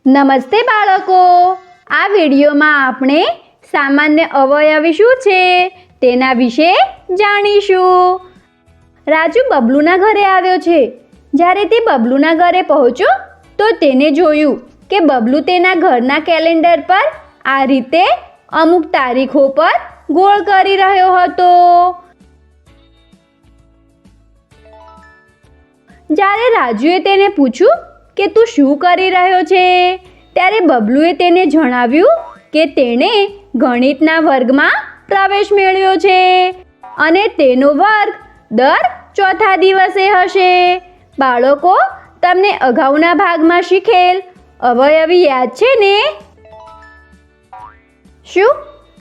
નમસ્તે બાળકો, આ વિડીયોમાં આપણે સામાન્ય અવયવી શું છે તેના વિશે જાણીશું. રાજુ બબલુના ઘરે આવ્યો છે. જ્યારે તે બબલુના ઘરે પહોંચ્યો તો તેને જોયું કે બબલુ તેના ઘરના કેલેન્ડર પર આ રીતે અમુક તારીખો પર ગોળ કરી રહ્યો હતો. જ્યારે રાજુએ તેને પૂછ્યું કે તું શું કરી રહ્યો છે, ત્યારે બબલુએ તેને જણાવ્યું કે તેણે ગણિતના વર્ગમાં પ્રવેશ મેળવ્યો છે અને તેનો વર્ગ દર ચોથા દિવસે હશે. બાળકો, તમને અગાઉના ભાગમાં શીખેલ અવયવી યાદ છે ને? શું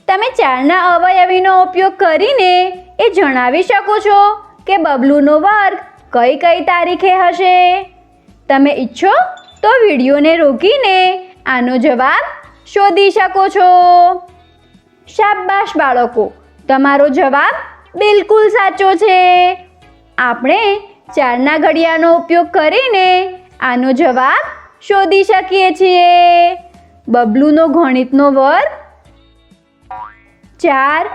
તમે ચારના અવયવીનો ઉપયોગ કરીને એ જણાવી શકો છો કે બબલુનો વર્ગ કઈ કઈ તારીખે હશે? તમે ઈચ્છો તો વિડીયોને રોકીને આનો જવાબ શોધી શકો છો. શાબાશ બાળકો, તમારો જવાબ બિલકુલ સાચો છે. આપણે ચારના ઘડિયાનો ઉપયોગ કરીને આનો જવાબ શોધી શકીએ છીએ. બબલુનો ગણિતનો વર્ગ 4,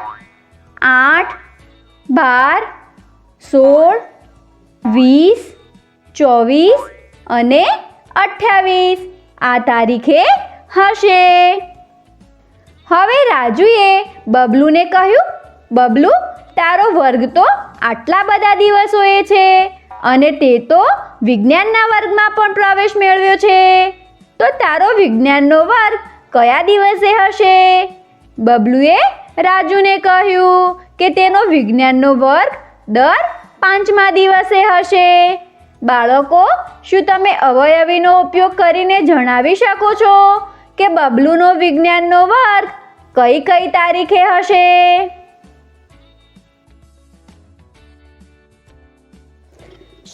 8, 12, 16, 20, 24 અને 28 આ તારીખે હશે. હવે રાજુએ બબલુને કહ્યું, બબલુ, તારો વર્ગ તો આટલા બધા દિવસોએ છે અને તે તો વિજ્ઞાનના વર્ગમાં પણ પ્રવેશ મેળવ્યો છે, તો તારો વિજ્ઞાનનો વર્ગ કયા દિવસે હશે? બબલુએ રાજુને કહ્યું કે તેનો વિજ્ઞાનનો વર્ગ દર 5મા દિવસે હશે. બાળકો, શું તમે અવયવીનો ઉપયોગ કરીને જણાવી શકો છો કે બબલુનો વિજ્ઞાનનો વર્ગ કઈ કઈ તારીખે હશે?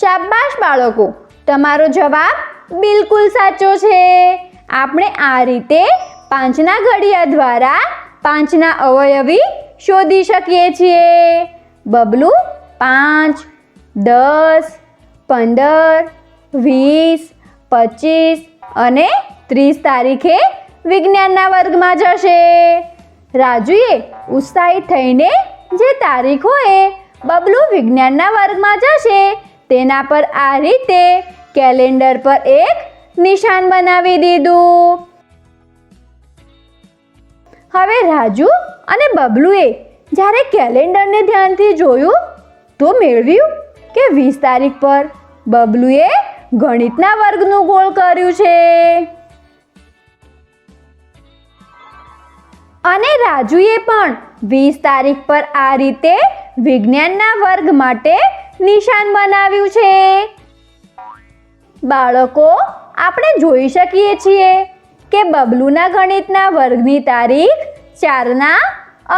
શાબાશ બાળકો, તમારો જવાબ બિલકુલ સાચો છે. આપણે આ રીતે 5ના ઘડિયા દ્વારા 5ના અવયવી શોધી શકીએ છીએ. બબલુ 5, 10, 15, 20, 25 અને 30 તારીખે વિજ્ઞાનના વર્ગમાં જશે. રાજુએ ઉત્સાહિત થઈને જે તારીખોએ બબલુ વિજ્ઞાનના વર્ગમાં જશે તેના પર આ રીતે કેલેન્ડર પર એક નિશાન બનાવી દીધું. હવે રાજુ અને બબલુએ જ્યારે કેલેન્ડરને ધ્યાનથી જોયું તો મેળવ્યું કે 20 તારીખ પર બબલુએ ગણિતના વર્ગનું ગોળ કર્યું છે અને રાજુએ પણ 20 તારીખ પર આ રીતે વિજ્ઞાનના વર્ગ માટે નિશાન બનાવ્યું છે. બાળકો, આપણે જોઈ શકીએ છીએ કે બબલુના ગણિતના વર્ગની તારીખ 4ના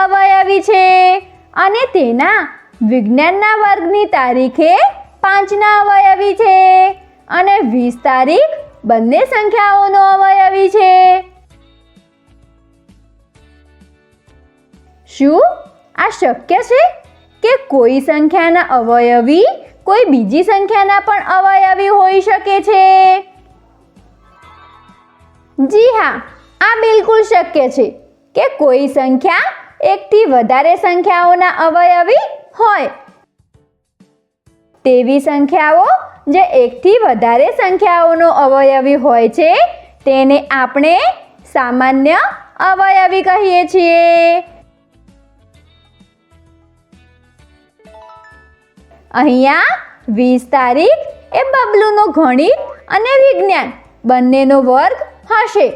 અવયવી છે અને તેના વિજ્ઞાનના વર્ગની તારીખે 5ના અવયવી છે અને 20 તારીખ બંને સંખ્યાઓનો અવયવી છે. શું આ શક્ય છે કે કોઈ સંખ્યાના અવયવી કોઈ બીજી સંખ્યાના પણ અવયવી હોઈ શકે છે? જી હા, આ બિલકુલ શક્ય છે કે કોઈ સંખ્યા એકથી વધારે સંખ્યાઓના અવયવી હોય. તેવી સંખ્યાઓ જે એકથી વધારે સંખ્યાઓનો અવયવી હોય છે તેને આપણે સામાન્ય અવયવી કહીએ છીએ. અહીંયા 20 તારીખ એ બબલુનો ગણિત અને વિજ્ઞાન બંનેનો વર્ગ હશે.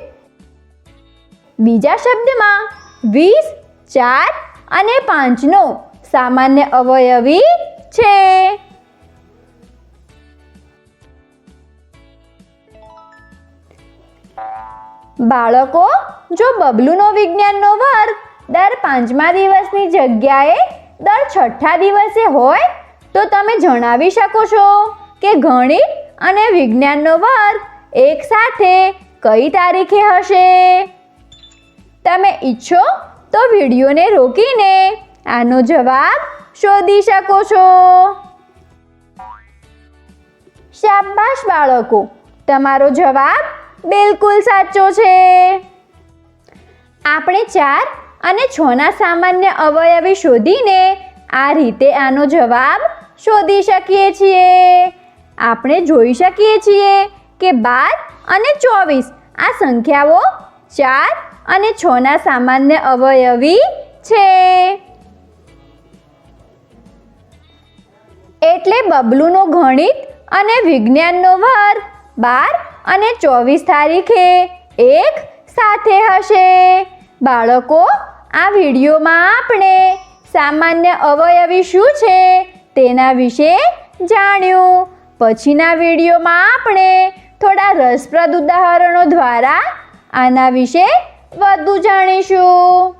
બીજા શબ્દમાં 20, 4 અને 5નો સામાન્ય અવયવી છે. બાળકો, જો બબલુનો વિજ્ઞાનનો વર્ગ દર 5મા દિવસની જગ્યાએ દર 6થા દિવસે હોય તો તમે જણાવી શકો છો કે ગણિત અને વિજ્ઞાનનો વર્ગ એક સાથે કઈ તારીખે હશે? તમે ઈચ્છો તો વિડીયોને રોકીને આનો જવાબ શોધી શકો છો. શાબાશ બાળકો, તમારો જવાબ બિલકુલ સાચો છે. આપણે 4 અને 6ના સામાન્ય અવયવી શોધીને આ રીતે આનો જવાબ શોધી શકીએ છીએ. આપણે જોઈ શકીએ છીએ કે 12 અને 24 આ સંખ્યાઓ 4 અને 6ના સામાન્ય અવયવી છે. એટલે બબલુનો ગણિત અને વિજ્ઞાનનો વર્ગ 12 અને 24 તારીખે એક સાથે હશે. બાળકો, આ વિડીયોમાં આપણે સામાન્ય અવયવી શું છે તેના વિશે જાણ્યું. પછીના વિડીયોમાં આપણે થોડા રસપ્રદ ઉદાહરણો દ્વારા આના વિશે વધુ જાણીશું.